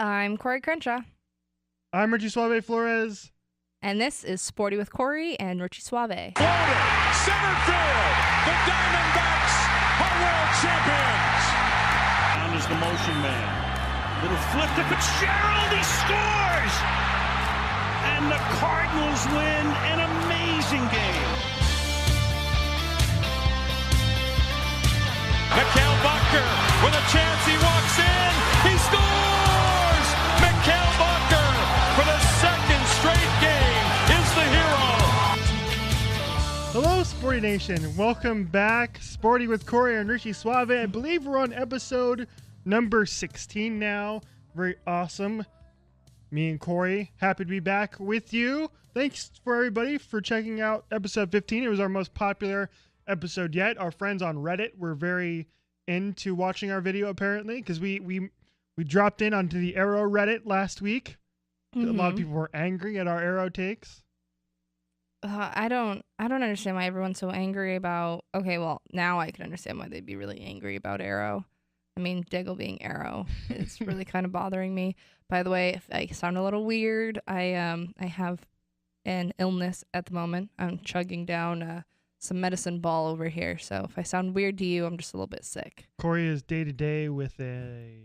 I'm Cori Crenshaw, I'm Richie Suave Flores. and this is Sporty with Cori and Richie Suave. Floater, center field. The Diamondbacks are world champions. Down is the motion man. Little flip to Fitzgerald. He scores. And the Cardinals win an amazing game. McClellan with a chance. He walks in. He scores. McClellan for the second straight game is the hero. Hello, Sporty Nation. Welcome back. Sporty with Cori and Richie Suave. I believe we're on episode number 16 now. Very awesome. Me and Cori, happy to be back with you. Thanks for everybody for checking out episode 15. It was our most popular episode yet. Our friends on Reddit were very into watching our video apparently because we dropped in onto the Arrow Reddit last week. A lot of people were angry at our Arrow takes. I don't understand why everyone's so angry about. Okay, well now I can understand why they'd be really angry about Arrow. I mean, Diggle being Arrow is really kind of bothering me. By the way, if I sound a little weird, I have an illness at the moment. I'm chugging down some medicine ball over here. So if I sound weird to you, I'm just a little bit sick. Cori is day to day with a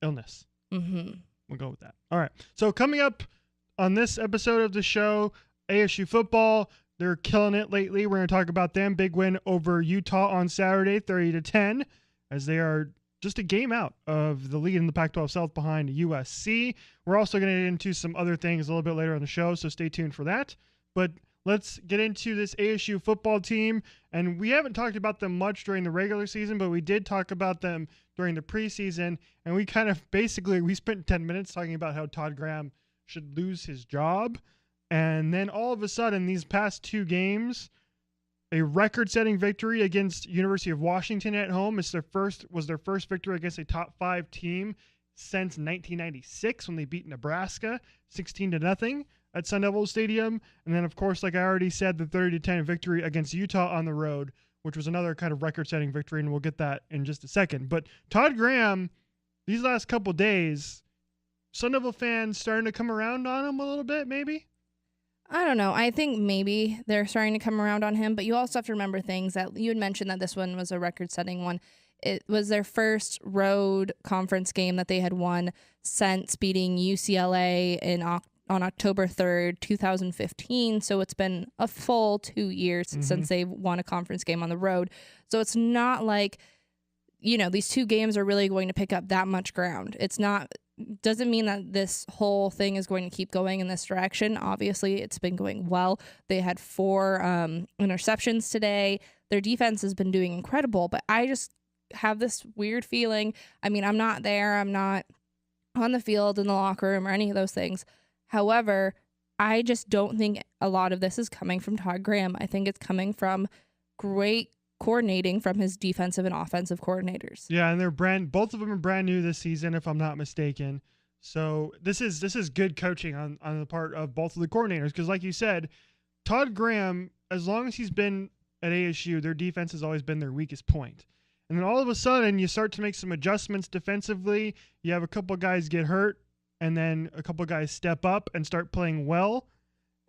illness. Mm-hmm. We'll go with that. All right. So coming up on this episode of the show, ASU Football, they're killing it lately. We're going to talk about them. Big win over Utah on Saturday, 30-10, as they are just a game out of the lead in the Pac-12 South behind USC. We're also going to get into some other things a little bit later on the show, so stay tuned for that. But let's get into this ASU football team. And we haven't talked about them much during the regular season, but we did talk about them during the preseason. And we kind of we spent 10 minutes talking about how Todd Graham should lose his job. And then all of a sudden, these past two games, a record-setting victory against University of Washington at home. Was their first victory against a top 5 team since 1996 when they beat Nebraska 16-0 at Sun Devil Stadium. And then, of course, like I already said, the 30-10 victory against Utah on the road, which was another kind of record-setting victory, and we'll get that in just a second. But Todd Graham, these last couple days, Sun Devil fans starting to come around on him a little bit, maybe? I don't know. I think maybe they're starting to come around on him, but you also have to remember things that you had mentioned that this one was a record-setting one. It was their first road conference game that they had won since beating UCLA on October 3rd, 2015. So it's been a full 2 years since they've won a conference game on the road. So it's not like, these two games are really going to pick up that much ground. Doesn't mean that this whole thing is going to keep going in this direction. Obviously, it's been going well. They had 4 interceptions today. Their defense has been doing incredible, but I just have this weird feeling. I mean, I'm not there. I'm not on the field, in the locker room, or any of those things. However, I just don't think a lot of this is coming from Todd Graham. I think it's coming from great coordinating from his defensive and offensive coordinators. Yeah, and both of them are brand new this season, if I'm not mistaken. So this is good coaching on the part of both of the coordinators, because like you said, Todd Graham, as long as he's been at ASU, their defense has always been their weakest point. And then all of a sudden, you start to make some adjustments defensively. You have a couple guys get hurt, and then a couple guys step up and start playing well.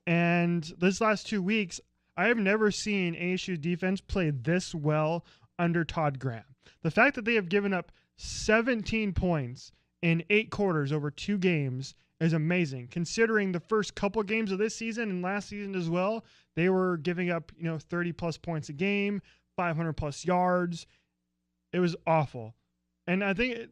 And this last 2 weeks, I have never seen ASU defense play this well under Todd Graham. The fact that they have given up 17 points in 8 quarters over 2 games is amazing, considering the first couple games of this season and last season as well, they were giving up 30-plus points a game, 500-plus yards. It was awful. And I think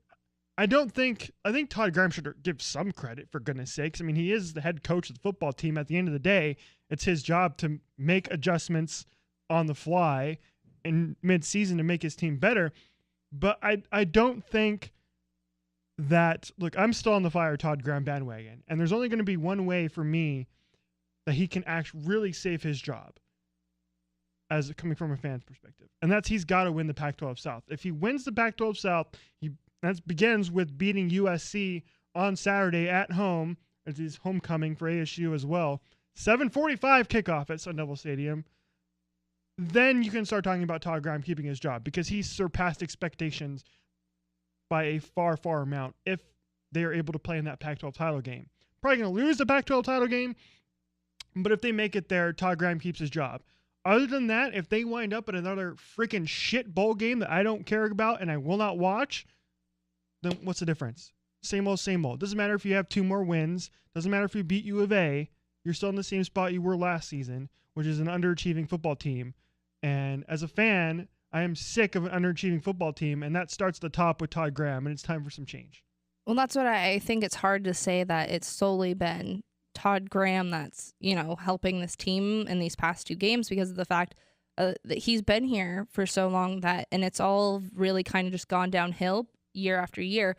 Todd Graham should give some credit, for goodness sakes. I mean, he is the head coach of the football team. At the end of the day, it's his job to make adjustments on the fly in mid-season to make his team better. But I don't think that, look, I'm still on the fire Todd Graham bandwagon, and there's only going to be one way for me that he can really save his job, as coming from a fan's perspective. And that's he's got to win the Pac-12 South. If he wins the Pac-12 South, that begins with beating USC on Saturday at home. It's his homecoming for ASU as well. 7:45 kickoff at Sun Devil Stadium. Then you can start talking about Todd Graham keeping his job, because he surpassed expectations by a far, far amount. If they are able to play in that Pac-12 title game. Probably going to lose the Pac-12 title game, but if they make it there, Todd Graham keeps his job. Other than that, if they wind up in another freaking shit bowl game that I don't care about and I will not watch, then what's the difference? Same old, same old. Doesn't matter if you have 2 more wins. Doesn't matter if you beat U of A. You're still in the same spot you were last season, which is an underachieving football team. And as a fan, I am sick of an underachieving football team, and that starts at the top with Todd Graham, and it's time for some change. Well, that's what I think. It's hard to say that it's solely been Todd Graham that's, helping this team in these past 2 games because of the fact that he's been here for so long and it's all really kind of just gone downhill year after year.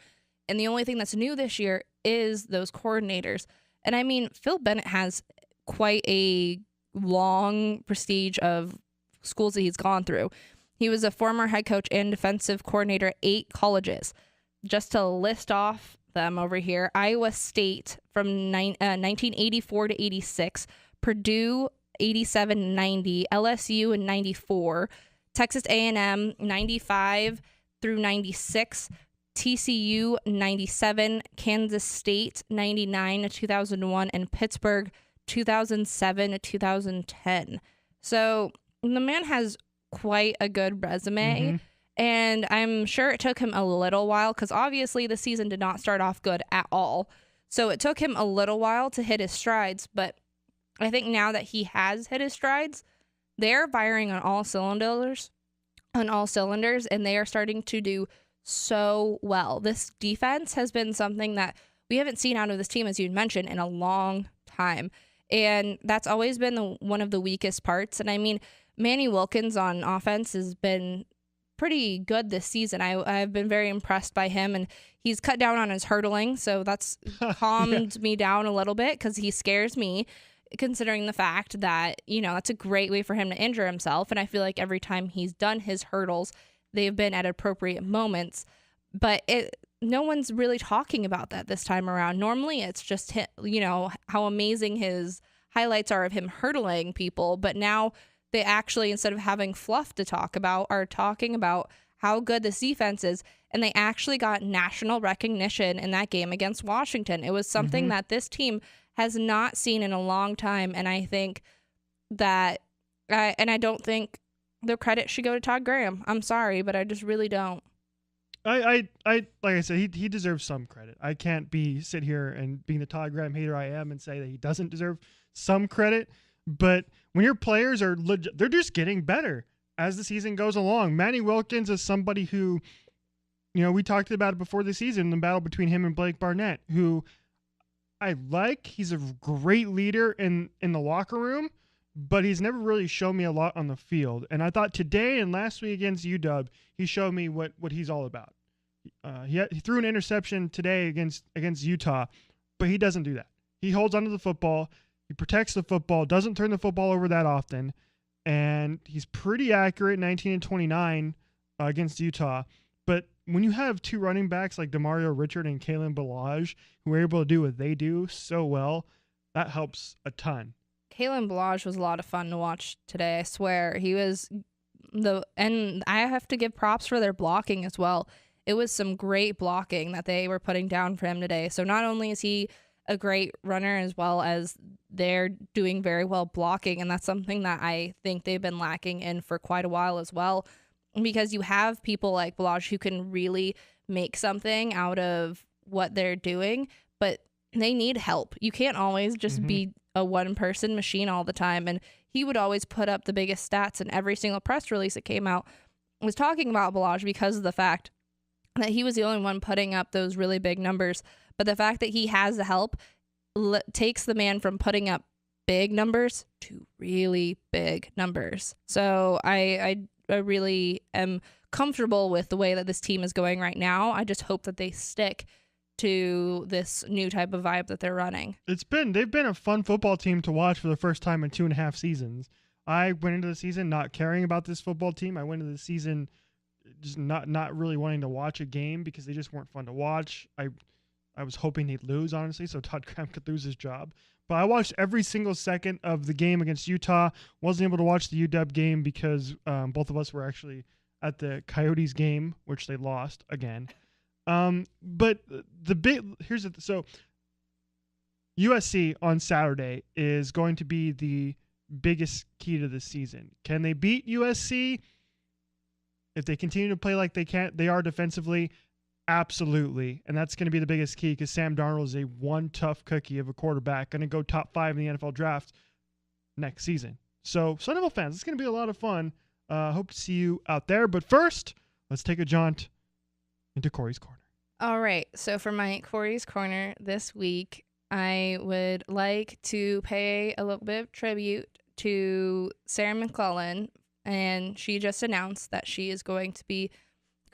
And the only thing that's new this year is those coordinators. And I mean, Phil Bennett has quite a long prestige of schools that he's gone through. He was a former head coach and defensive coordinator at 8 colleges. Just to list off them over here: Iowa State from 1984 to 86, Purdue 87-90, LSU in 94, Texas A&M 95 through 96, TCU 97, Kansas State 99 to 2001, and Pittsburgh 2007 to 2010. So the man has quite a good resume. Mm-hmm. And I'm sure it took him a little while because obviously the season did not start off good at all. So it took him a little while to hit his strides. But I think now that he has hit his strides, they're firing on all cylinders, and they are starting to do so well. This defense has been something that we haven't seen out of this team, as you mentioned, in a long time. And that's always been one of the weakest parts. And I mean, Manny Wilkins on offense has been pretty good this season. I've been very impressed by him, and he's cut down on his hurdling, so that's calmed me down a little bit because he scares me, considering the fact that, that's a great way for him to injure himself. And I feel like every time he's done his hurdles, they've been at appropriate moments. But no one's really talking about that this time around. Normally it's just, how amazing his highlights are of him hurdling people. But now they actually, instead of having fluff to talk about, are talking about how good this defense is. And they actually got national recognition in that game against Washington. It was something that this team has not seen in a long time. And I think that, I don't think the credit should go to Todd Graham. I'm sorry, but I just really don't. I like I said, he deserves some credit. I can't sit here and being the Todd Graham hater I am and say that he doesn't deserve some credit. But when your players are they're just getting better as the season goes along. Manny Wilkins is somebody who, we talked about it before the season, the battle between him and Blake Barnett, who I like. He's a great leader in the locker room, but he's never really shown me a lot on the field. And I thought today and last week against UW, he showed me what he's all about. He threw an interception today against Utah, but he doesn't do that. He holds onto the football. He protects the football, doesn't turn the football over that often, and he's pretty accurate, 19 and 29 against Utah. But when you have 2 running backs like Demario Richard and Kalen Ballage who are able to do what they do so well, that helps a ton. Kalen Ballage was a lot of fun to watch today. I swear he was and I have to give props for their blocking as well. It was some great blocking that they were putting down for him today. So not only is he a great runner, as well as they're doing very well blocking, and that's something that I think they've been lacking in for quite a while as well, because you have people like Ballage who can really make something out of what they're doing, but they need help. You can't always just be a one-person machine all the time, and he would always put up the biggest stats, and every single press release that came out was talking about Ballage because of the fact that he was the only one putting up those really big numbers. But the fact that he has the help takes the man from putting up big numbers to really big numbers. So I really am comfortable with the way that this team is going right now. I just hope that they stick to this new type of vibe that they're running. They've been a fun football team to watch for the first time in 2.5 seasons. I went into the season not caring about this football team. I went into the season just not really wanting to watch a game because they just weren't fun to watch. I was hoping they'd lose, honestly, so Todd Graham could lose his job. But I watched every single second of the game against Utah. Wasn't able to watch the UW game because both of us were actually at the Coyotes game, which they lost again. But so USC on Saturday is going to be the biggest key to this season. Can they beat USC? If they continue to play like they are defensively, absolutely. And that's going to be the biggest key because Sam Darnold is a one tough cookie of a quarterback, going to go top 5 in the NFL draft next season. So, Sun Devil fans, it's going to be a lot of fun. Hope to see you out there. But first, let's take a jaunt into Cori's Corner. All right. So for my Cori's Corner this week, I would like to pay a little bit of tribute to Sarah McClellan, and she just announced that she is going to be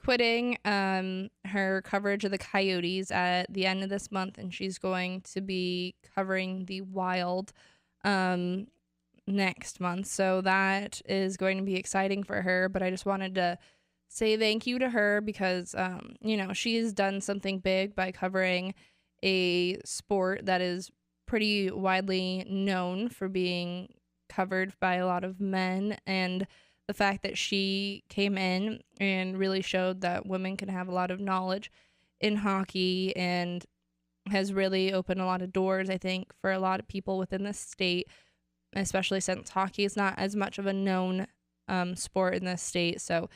quitting her coverage of the Coyotes at the end of this month, and she's going to be covering the Wild next month. So that is going to be exciting for her, but I just wanted to say thank you to her because, she's done something big by covering a sport that is pretty widely known for being covered by a lot of men, and the fact that she came in and really showed that women can have a lot of knowledge in hockey and has really opened a lot of doors, I think, for a lot of people within the state, especially since hockey is not as much of a known sport in this state. So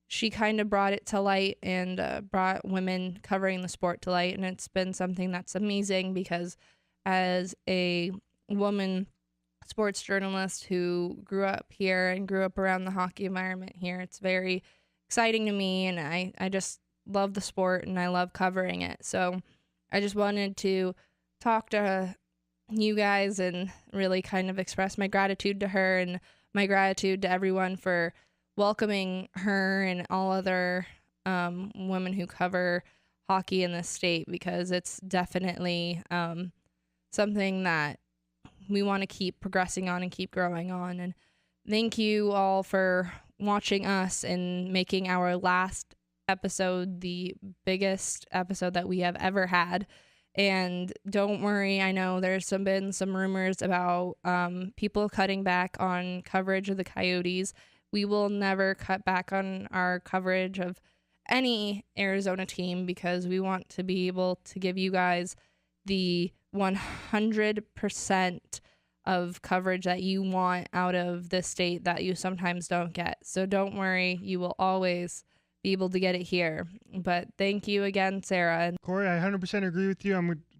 she kind of brought it to light and brought women covering the sport to light. And it's been something that's amazing because as a woman sports journalist who grew up here and grew up around the hockey environment here, it's very exciting to me. And I just love the sport and I love covering it. So I just wanted to talk to you guys and really kind of express my gratitude to her and my gratitude to everyone for welcoming her and all other women who cover hockey in this state, because it's definitely something that we want to keep progressing on and keep growing on. And thank you all for watching us and making our last episode the biggest episode that we have ever had. And don't worry, I know there's been some rumors about people cutting back on coverage of the Coyotes. We will never cut back on our coverage of any Arizona team because we want to be able to give you guys the 100% of coverage that you want out of this state that you sometimes don't get. So don't worry, you will always be able to get it here. But thank you again, Sarah. Cori, I 100% agree with you.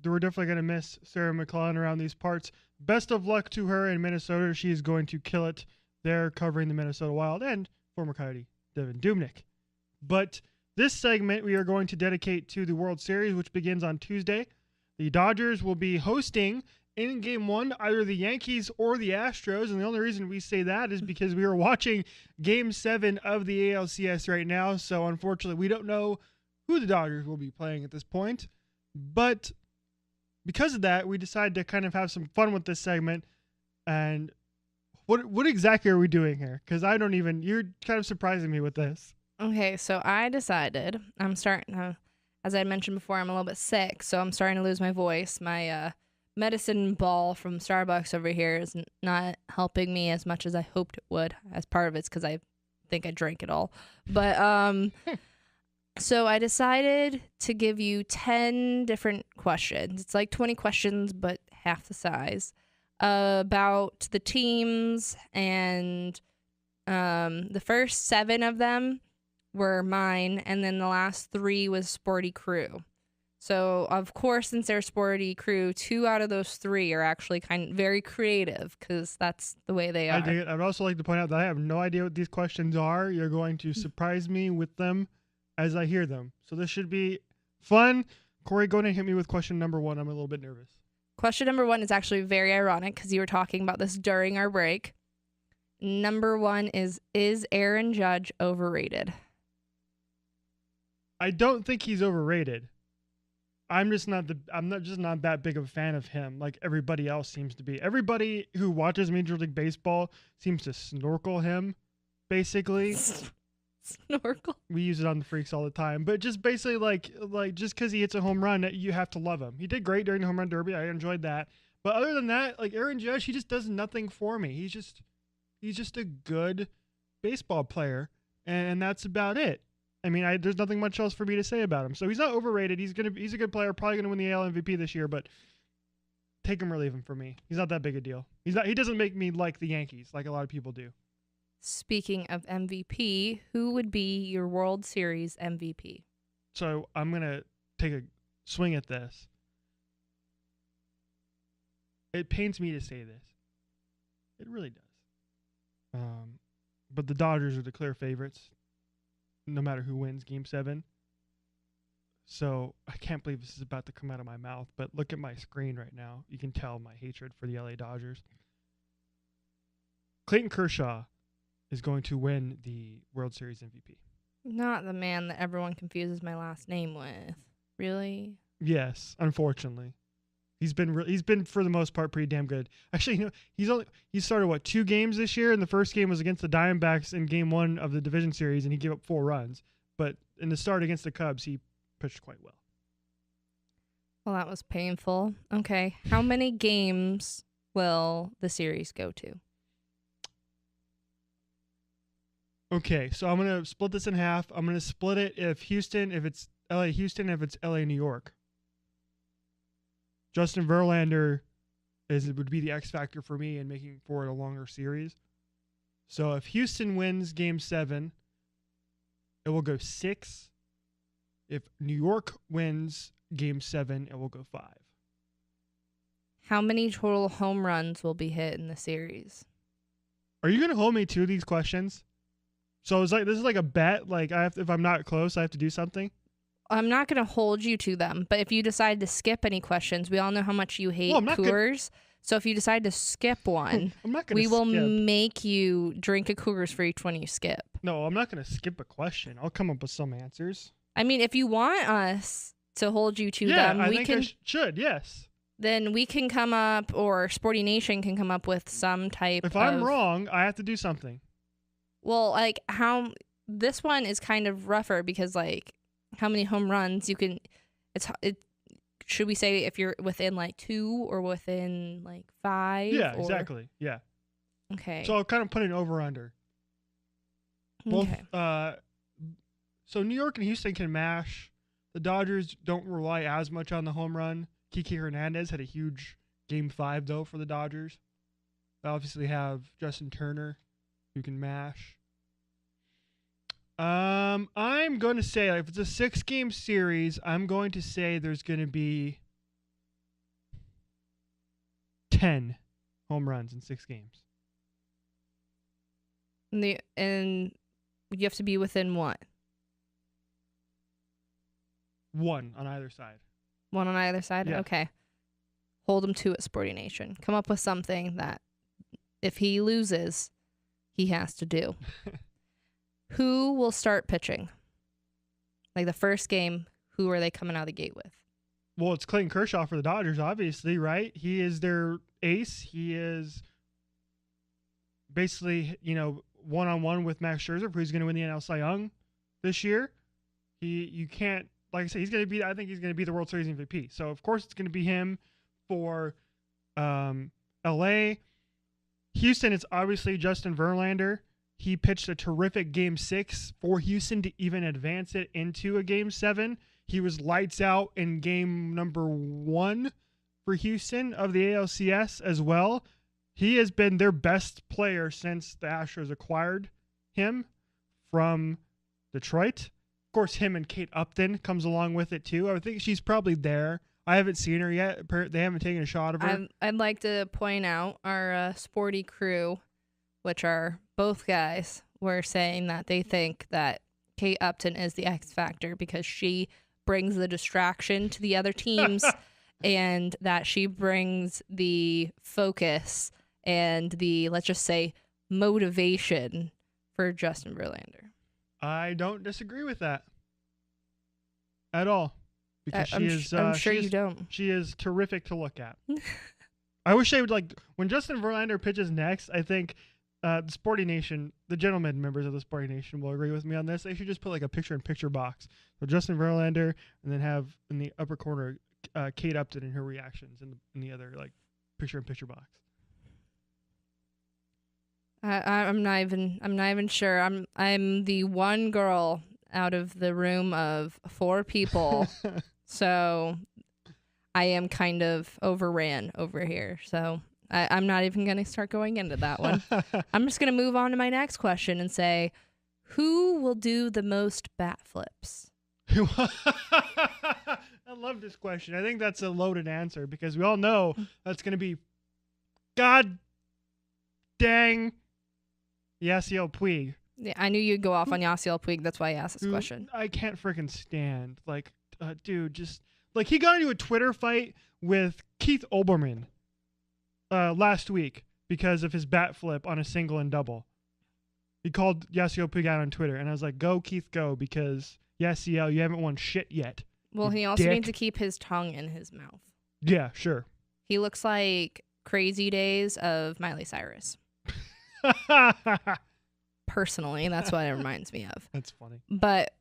We're definitely going to miss Sarah McClellan around these parts. Best of luck to her in Minnesota. She is going to kill it there covering the Minnesota Wild and former Coyote Devin Dubnyk. But this segment we are going to dedicate to the World Series, which begins on Tuesday. The Dodgers will be hosting in Game 1 either the Yankees or the Astros, and the only reason we say that is because we are watching Game 7 of the ALCS right now, so unfortunately we don't know who the Dodgers will be playing at this point. But because of that, we decided to kind of have some fun with this segment. And what exactly are we doing here? Because you're kind of surprising me with this. Okay, so I decided I'm starting to, as I mentioned before, I'm a little bit sick, so I'm starting to lose my voice. My medicine ball from Starbucks over here is not helping me as much as I hoped it would. As part of it's because I think I drank it all. But so I decided to give you 10 different questions. It's like 20 questions, but half the size, about the teams, and the first 7 of them were mine, and then the last 3 was Sporty Crew. So, of course, since they're Sporty Crew, 2 out of those 3 are actually kind of very creative because that's the way they are. I would also like to point out that I have no idea what these questions are. You're going to surprise me with them as I hear them. So this should be fun. Cori, go ahead and hit me with question number 1. I'm a little bit nervous. Question number 1 is actually very ironic because you were talking about this during our break. Number 1 is Aaron Judge overrated? I don't think he's overrated. I'm not that big of a fan of him like everybody else seems to be. Everybody who watches Major League Baseball seems to snorkel him, basically. Snorkel? We use it on the Freaks all the time. But just basically like just because he hits a home run, you have to love him. He did great during the home run derby. I enjoyed that. But other than that, like Aaron Judge, he just does nothing for me. He's just a good baseball player, and that's about it. I mean, there's nothing much else for me to say about him. So he's not overrated. He's a good player, probably gonna win the AL MVP this year, but take him or leave him for me. He's not that big a deal. He doesn't make me like the Yankees like a lot of people do. Speaking of MVP, who would be your World Series MVP? So I'm going to take a swing at this. It pains me to say this. It really does. But the Dodgers are the clear favorites, no matter who wins Game 7. So I can't believe this is about to come out of my mouth, but look at my screen right now. You can tell my hatred for the LA Dodgers. Clayton Kershaw is going to win the World Series MVP. Not the man that everyone confuses my last name with. Really? Yes, unfortunately. He's been for the most part pretty damn good. Actually, he started 2 games this year, and the first game was against the Diamondbacks in Game 1 of the division series, and he gave up 4 runs. But in the start against the Cubs, he pitched quite well. Well, that was painful. Okay, how many games will the series go to? Okay, so I'm going to split this in half. I'm going to split it if it's LA Houston, if it's LA New York. Justin Verlander would be the X factor for me in making for it a longer series. So if Houston wins Game 7, it will go 6. If New York wins Game 7, it will go 5. How many total home runs will be hit in the series? Are you going to hold me to these questions? So this is like a bet. Like if I'm not close, I have to do something. I'm not going to hold you to them, but if you decide to skip any questions, we all know how much you hate Coors. So if you decide to skip one, we will make you drink a Coors for each one you skip. No, I'm not going to skip a question. I'll come up with some answers. I mean, if you want us to hold you to them, I think I should, yes. Then we can come up, or Sporty Nation can come up with some type If I'm wrong, I have to do something. Well, like this one is kind of rougher because like how many home runs you can should we say if you're within like 2 or within like 5? Yeah, exactly. Yeah. Okay. So I'll kind of put an over under. Both, okay. So New York and Houston can mash. The Dodgers don't rely as much on the home run. Kiki Hernandez had a huge Game 5 though for the Dodgers. They obviously have Justin Turner who can mash. I'm going to say, if it's a 6-game series, I'm going to say there's going to be 10 home runs in 6 games. And you have to be within what? 1 on either side. 1 on either side? Yeah. Okay. Hold him to it, Sporty Nation. Come up with something that if he loses, he has to do. Who will start pitching? Like the first game, who are they coming out of the gate with? Well, it's Clayton Kershaw for the Dodgers, obviously, right? He is their ace. He is basically, one-on-one with Max Scherzer, who's going to win the NL Cy Young this year. You can't, like I said, I think he's going to be the World Series MVP. So, of course, it's going to be him for LA. Houston, it's obviously Justin Verlander. He pitched a terrific Game 6 for Houston to even advance it into a Game 7. He was lights out in game number 1 for Houston of the ALCS as well. He has been their best player since the Astros acquired him from Detroit. Of course, him and Kate Upton comes along with it too. I would think she's probably there. I haven't seen her yet. They haven't taken a shot of her. I'd like to point out our Sporty crew, which are both guys, were saying that they think that Kate Upton is the X factor because she brings the distraction to the other teams and that she brings the focus and the, let's just say, motivation for Justin Verlander. I don't disagree with that at all. Because I'm sure you don't. She is terrific to look at. I wish they would when Justin Verlander pitches next, I think the Sporty Nation, the gentlemen members of the Sporty Nation will agree with me on this. They should just put a picture-in-picture box. So Justin Verlander, and then have in the upper corner Kate Upton and her reactions in the other picture-in-picture box. I'm not even sure. I'm the one girl out of the room of 4 people. So I am kind of overran over here. So I'm not even going to start going into that one. I'm just going to move on to my next question and say, who will do the most bat flips? I love this question. I think that's a loaded answer because we all know that's going to be God dang Yasiel Puig. Yeah, I knew you'd go off on Yasiel Puig. That's why I asked this question. I can't freaking stand. Like, dude, just like he got into a Twitter fight with Keith Olbermann last week because of his bat flip on a single and double. He called Yasiel Puig out on Twitter, and I was like, "Go Keith, go!" Because Yasiel, you haven't won shit yet. Well, he also needs to keep his tongue in his mouth. Yeah, sure. He looks like Crazy Days of Miley Cyrus. Personally, that's what it reminds me of. That's funny. But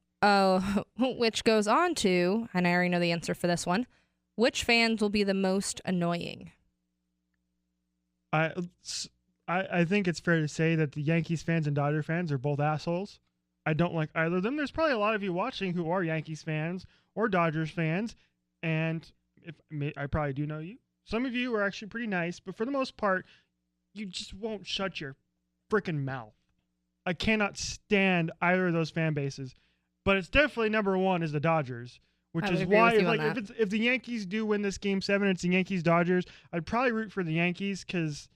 which goes on to, and I already know the answer for this one, which fans will be the most annoying? I think it's fair to say that the Yankees fans and Dodger fans are both assholes. I don't like either of them. There's probably a lot of you watching who are Yankees fans or Dodgers fans, and I probably do know you. Some of you are actually pretty nice, but for the most part, you just won't shut your freaking mouth. I cannot stand either of those fan bases, but it's definitely number one is the Dodgers, which is why if the Yankees do win this Game 7, it's the Yankees-Dodgers. I'd probably root for the Yankees because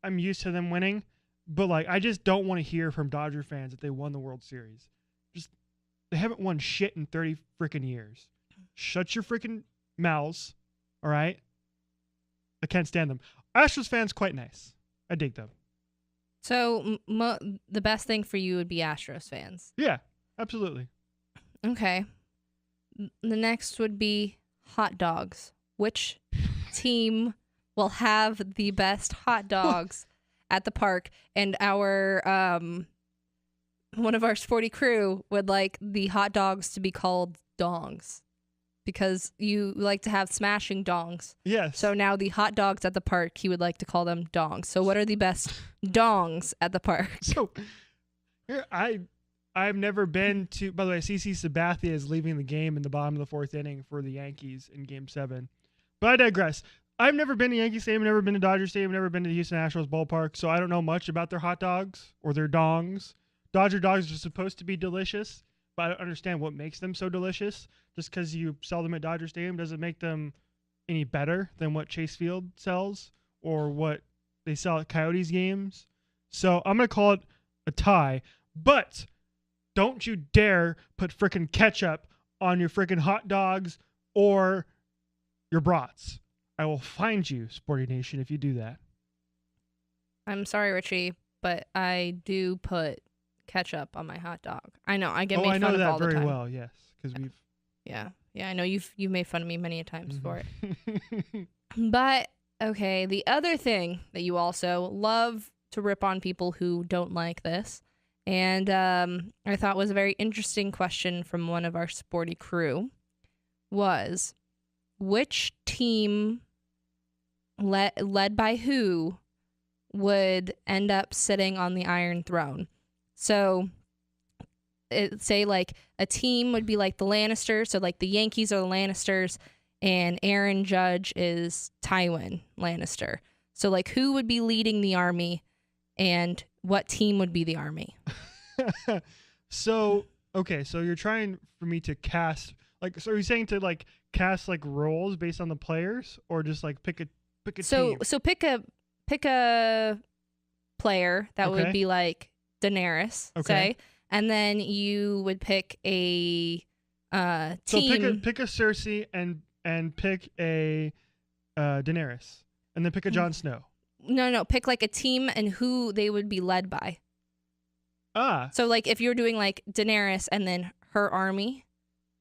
I'm used to them winning, but like I just don't want to hear from Dodger fans that they won the World Series. They haven't won shit in 30 freaking years. Shut your freaking mouths, all right? I can't stand them. Astros fans quite nice. I dig them. So the best thing for you would be Astros fans. Yeah, absolutely. Okay. The next would be hot dogs. Which team will have the best hot dogs at the park? And our one of our Sporty crew would like the hot dogs to be called dongs because you like to have smashing dongs. Yes. So now the hot dogs at the park, he would like to call them dongs. So what are the best dongs at the park? So here I've never been to. By the way, CC Sabathia is leaving the game in the bottom of the 4th inning for the Yankees in Game 7. But I digress. I've never been to Yankee Stadium, never been to Dodger Stadium, never been to the Houston Astros ballpark, so I don't know much about their hot dogs or their dongs. Dodger dogs are supposed to be delicious, but I don't understand what makes them so delicious. Just because you sell them at Dodger Stadium doesn't make them any better than what Chase Field sells or what they sell at Coyotes games. So I'm going to call it a tie, but don't you dare put frickin' ketchup on your frickin' hot dogs or your brats. I will find you, Sporty Nation, if you do that. I'm sorry, Richie, but I do put ketchup on my hot dog. I know. I get made fun of all the time. I know that very well, yes. Because we've... Yeah, I know you've made fun of me many a times for it. But, okay, the other thing that you also love to rip on people who don't like this, and I thought was a very interesting question from one of our Sporty crew, was which team led by who would end up sitting on the Iron Throne? So say like a team would be like the Lannisters, so like the Yankees are the Lannisters and Aaron Judge is Tywin Lannister. So like who would be leading the army and what team would be the army? So you're trying for me to cast like, so are you saying to like cast like roles based on the players or just like pick a team? So pick a player that would be like Daenerys, say, and then you would pick a team. So pick a Cersei and pick a Daenerys, and then pick a Jon Snow. No, pick like a team and who they would be led by. So like if you're doing like Daenerys and then her army,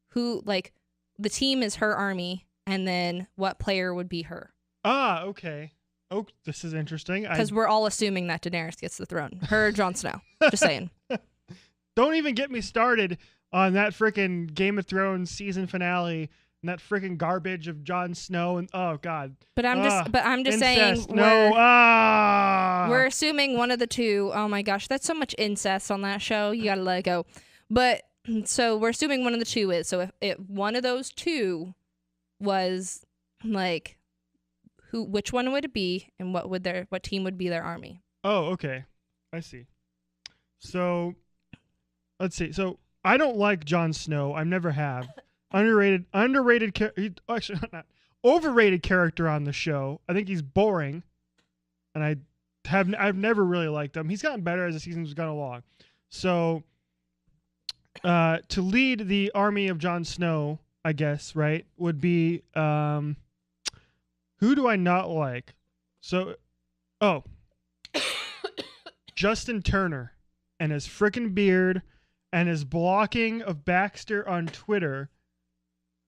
who like the team is her army, and then what player would be her? Okay. Oh, this is interesting. Because we're all assuming that Daenerys gets the throne. Her or Jon Snow. Just saying. Don't even get me started on that freaking Game of Thrones season finale and that freaking garbage of Jon Snow and oh god. But I'm just incest. saying We're assuming one of the two. Oh my gosh, that's so much incest on that show. You gotta let it go. But So we're assuming one of the two is. So if one of those two was like, which one would it be, and what team would be their army? Oh, okay. I see. So let's see. So I don't like Jon Snow. I never have. Underrated actually not overrated character on the show. I think he's boring, and I've never really liked him. He's gotten better as the season's gone along. So to lead the army of Jon Snow, I guess, right, would be who do I not like? So Justin Turner and his frickin' beard and his blocking of Baxter on Twitter.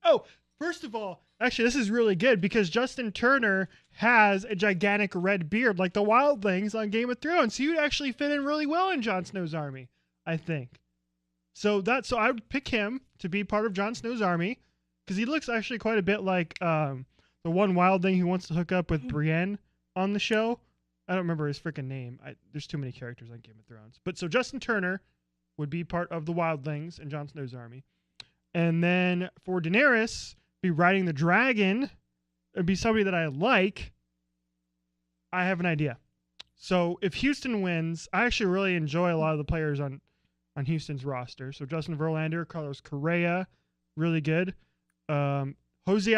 Oh, first of all, actually, this is really good because Justin Turner has a gigantic red beard like the wildlings on Game of Thrones. So he would actually fit in really well in Jon Snow's army, I think. So I would pick him to be part of Jon Snow's army because he looks actually quite a bit like the one wildling who wants to hook up with Brienne on the show. I don't remember his freaking name. There's too many characters on Game of Thrones. But so Justin Turner would be part of the wildlings in Jon Snow's army. And then for Daenerys, be riding the dragon. It'd be somebody that I like. I have an idea. So if Houston wins, I actually really enjoy a lot of the players on Houston's roster. So Justin Verlander, Carlos Correa, really good. Jose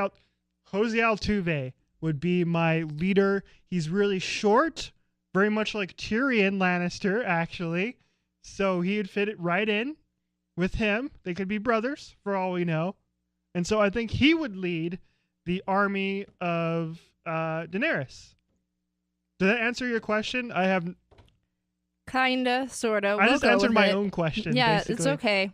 Altuve would be my leader. He's really short, very much like Tyrion Lannister, actually. So he would fit it right in with him. They could be brothers, for all we know. And so I think he would lead the army of Daenerys. Did that answer your question? I have... Kinda, sorta. I just answered my own question. Yeah, basically. it's okay.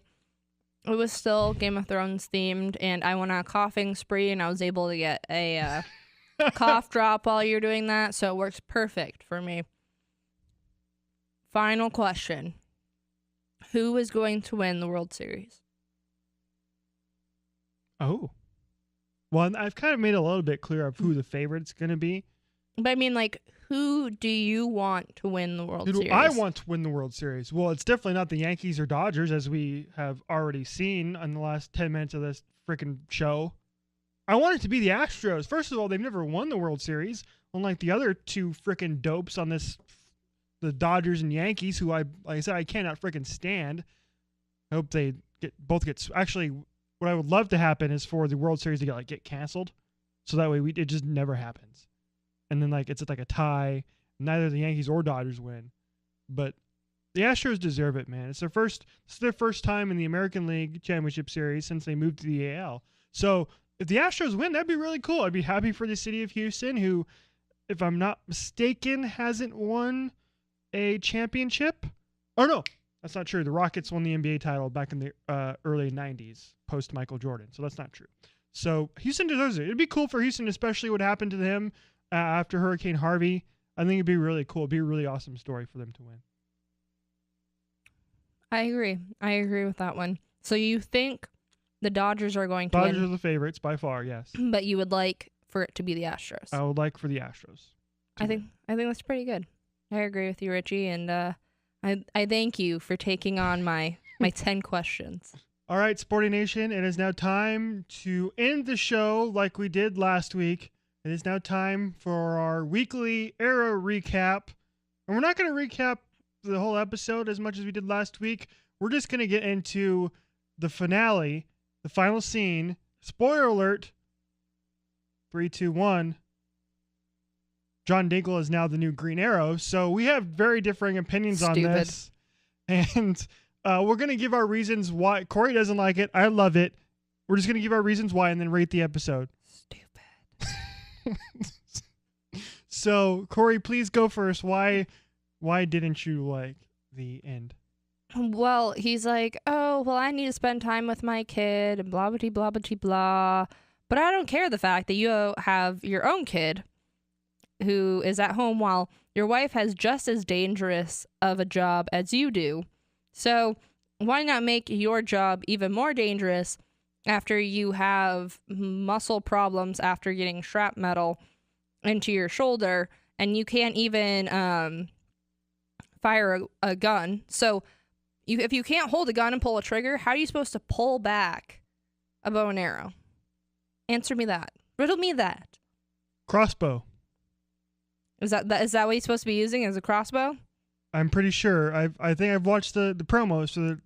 It was still Game of Thrones themed, and I went on a coughing spree, and I was able to get a cough drop while you're doing that, so it works perfect for me. Final question. Who is going to win the World Series? Oh. Well, I've kind of made a little bit clear of who the favorite's going to be. But I mean, like, who do you want to win the World Who do Series? I want to win the World Series? Well, it's definitely not the Yankees or Dodgers, as we have already seen in the last 10 minutes of this freaking show. I want it to be the Astros. First of all, they've never won the World Series, unlike the other two freaking dopes on this, the Dodgers and Yankees, who like I said, I cannot freaking stand. I hope they both get. Actually, what I would love to happen is for the World Series to get canceled, so that way it just never happens. And then it's like a tie. Neither the Yankees or Dodgers win, but the Astros deserve it, man. It's their first time in the American League Championship Series since they moved to the AL. So if the Astros win, that'd be really cool. I'd be happy for the city of Houston, who, if I'm not mistaken, hasn't won a championship. Oh no, that's not true. The Rockets won the NBA title back in the early 90s, post Michael Jordan. So that's not true. So Houston deserves it. It'd be cool for Houston, especially what happened to them after Hurricane Harvey. I think it'd be really cool. It'd be a really awesome story for them to win. I agree with that one. So you think the Dodgers are going to win? Dodgers are the favorites by far, yes. But you would like for it to be the Astros. I would like for the Astros. I think that's pretty good. I agree with you, Richie, and I thank you for taking on my 10 questions. All right, Sporty Nation, it is now time to end the show like we did last week. It is now time for our weekly Arrow recap. And we're not going to recap the whole episode as much as we did last week. We're just going to get into the finale, the final scene. Spoiler alert. 3, 2, 1. John Dingle is now the new Green Arrow. So we have very differing opinions on this. And we're going to give our reasons why. Cori doesn't like it. I love it. We're just going to give our reasons why and then rate the episode. Stupid. So, Cori, please go first. Why didn't you like the end? Well, he's like, oh, well, I need to spend time with my kid and blah, blah, blah, blah, blah. But I don't care the fact that you have your own kid who is at home while your wife has just as dangerous of a job as you do. So why not make your job even more dangerous after you have muscle problems after getting shrapnel into your shoulder and you can't even fire a gun? So If you can't hold a gun and pull a trigger, how are you supposed to pull back a bow and arrow? Answer me that. Riddle me that. Crossbow. Is that what he's supposed to be using as a crossbow? I'm pretty sure. I think I've watched the promos for the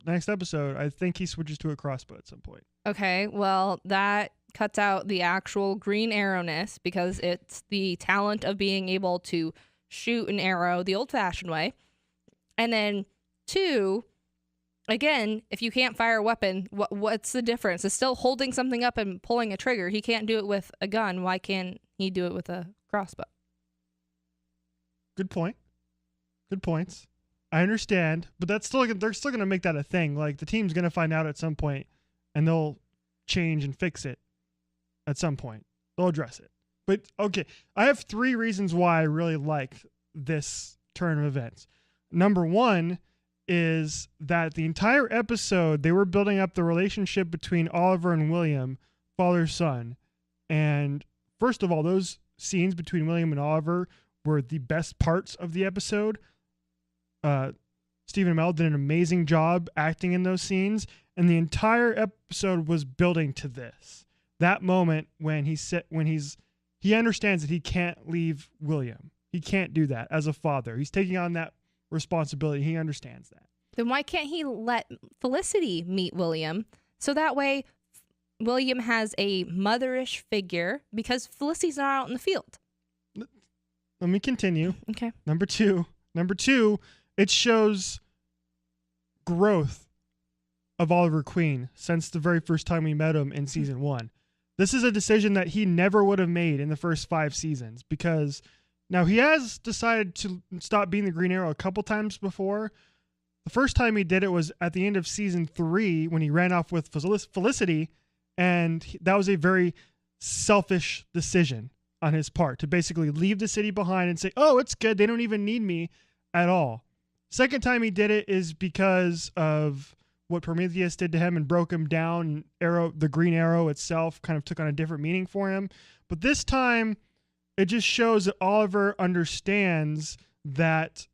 next episode. I think he switches to a crossbow at some point. Okay, well, that cuts out the actual green arrowness because it's the talent of being able to shoot an arrow the old-fashioned way. And then 2, again, if you can't fire a weapon, what's the difference? It's still holding something up and pulling a trigger. He can't do it with a gun. Why can't he do it with a crossbow? Good point. Good points. I understand, but they're still going to make that a thing. Like, the team's going to find out at some point, and they'll change and fix it at some point. They'll address it. But, okay, I have 3 reasons why I really like this turn of events. Number 1 is that the entire episode, they were building up the relationship between Oliver and William, father-son. And, first of all, those scenes between William and Oliver were the best parts of the episode. Stephen Amell did an amazing job acting in those scenes, and the entire episode was building to this. That moment when he understands that he can't leave William. He can't do that as a father. He's taking on that responsibility. He understands that. Then why can't he let Felicity meet William? So that way William has a motherish figure because Felicity's not out in the field. Let me continue. Okay. Number two, it shows growth of Oliver Queen since the very first time we met him in season 1. This is a decision that he never would have made in the first 5 seasons because now he has decided to stop being the Green Arrow a couple times before. The first time he did it was at the end of season 3 when he ran off with Felicity, and that was a very selfish decision on his part to basically leave the city behind and say, oh, it's good. They don't even need me at all. Second time he did it is because of what Prometheus did to him and broke him down. The Green Arrow itself kind of took on a different meaning for him. But this time, it just shows that Oliver understands that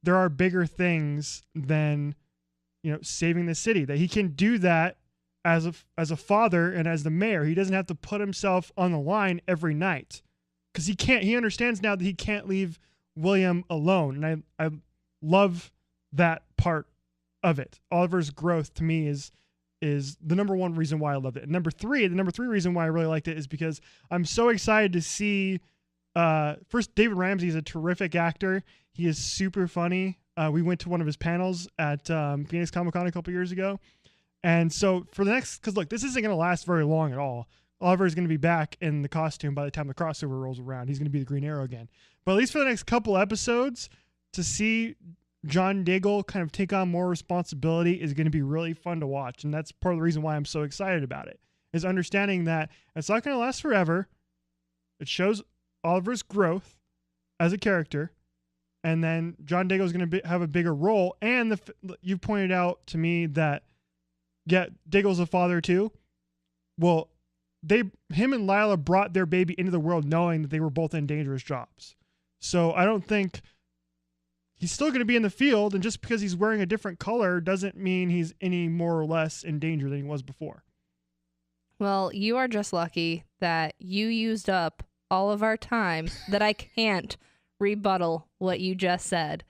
there are bigger things than, saving the city. That he can do that as a father and as the mayor. He doesn't have to put himself on the line every night because he can't. He understands now that he can't leave William alone, and I love that part of it. Oliver's growth to me is the number 1 reason why I loved it. And the number three reason why I really liked it is because I'm so excited to see. First, David Ramsey is a terrific actor. He is super funny. We went to one of his panels at Phoenix Comic-Con a couple years ago. And so for the next, because look, this isn't going to last very long at all. Oliver is going to be back in the costume by the time the crossover rolls around. He's going to be the Green Arrow again. But at least for the next couple episodes, to see John Diggle kind of take on more responsibility is going to be really fun to watch. And that's part of the reason why I'm so excited about it, is understanding that it's not going to last forever. It shows Oliver's growth as a character. And then John Diggle is going to have a bigger role. And you pointed out to me that, yeah, Diggle's a father too. Well, him and Lila brought their baby into the world knowing that they were both in dangerous jobs. So I don't think he's still going to be in the field, and just because he's wearing a different color doesn't mean he's any more or less in danger than he was before. Well, you are just lucky that you used up all of our time that I can't rebuttal what you just said.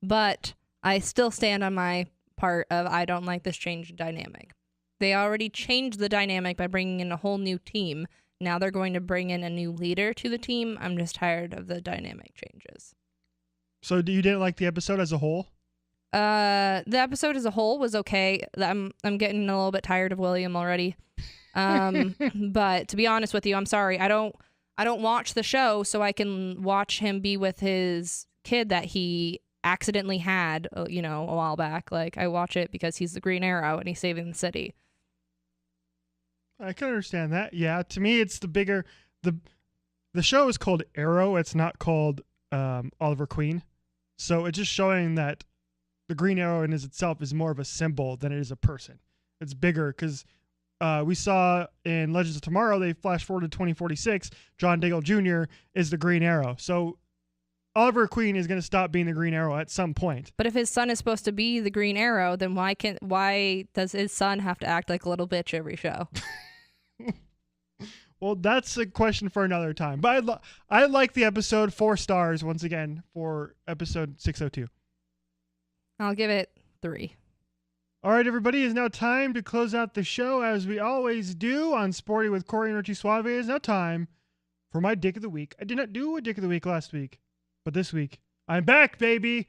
But I still stand on my part of I don't like this change in dynamic. They already changed the dynamic by bringing in a whole new team. Now they're going to bring in a new leader to the team. I'm just tired of the dynamic changes. So you didn't like the episode as a whole? The episode as a whole was okay. I'm getting a little bit tired of William already. But to be honest with you, I'm sorry. I don't watch the show so I can watch him be with his kid that he accidentally had, a while back. Like, I watch it because he's the Green Arrow and he's saving the city. I can understand that. Yeah, to me, it's the show is called Arrow. It's not called Oliver Queen. So it's just showing that the Green Arrow in itself is more of a symbol than it is a person. It's bigger because we saw in Legends of Tomorrow, they flash forward to 2046, John Diggle Jr. is the Green Arrow. So Oliver Queen is going to stop being the Green Arrow at some point. But if his son is supposed to be the Green Arrow, then why does his son have to act like a little bitch every show? Well, that's a question for another time. But I like the episode. 4 stars once again for episode 602. I'll give it 3. All right, everybody, it's now time to close out the show as we always do on Sporty with Cori and Richie Suave. It's now time for my Dick of the Week. I did not do a Dick of the Week last week, but this week I'm back, baby,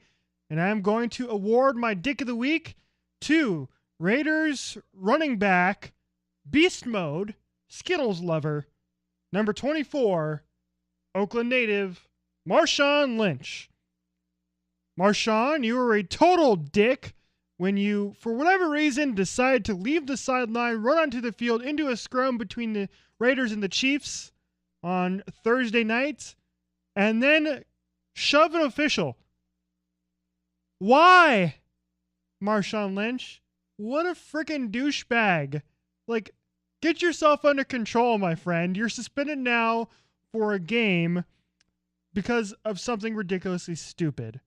and I'm going to award my Dick of the Week to Raiders running back, Beast Mode, Skittles lover, number 24, Oakland native, Marshawn Lynch. Marshawn, you were a total dick when you, for whatever reason, decided to leave the sideline, run onto the field into a scrum between the Raiders and the Chiefs on Thursday night, and then shove an official. Why, Marshawn Lynch? What a freaking douchebag. Like, get yourself under control, my friend. You're suspended now for a game because of something ridiculously stupid.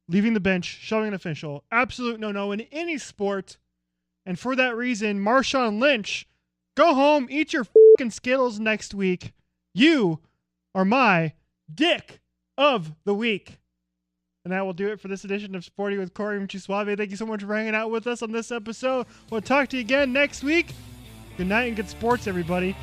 Leaving the bench, shoving an official. Absolute no-no in any sport. And for that reason, Marshawn Lynch, go home, eat your fucking Skittles next week. You are my Dick of the Week. And that will do it for this edition of Sporty with Cori and Richie Suave. Thank you so much for hanging out with us on this episode. We'll talk to you again next week. Good night and good sports, everybody.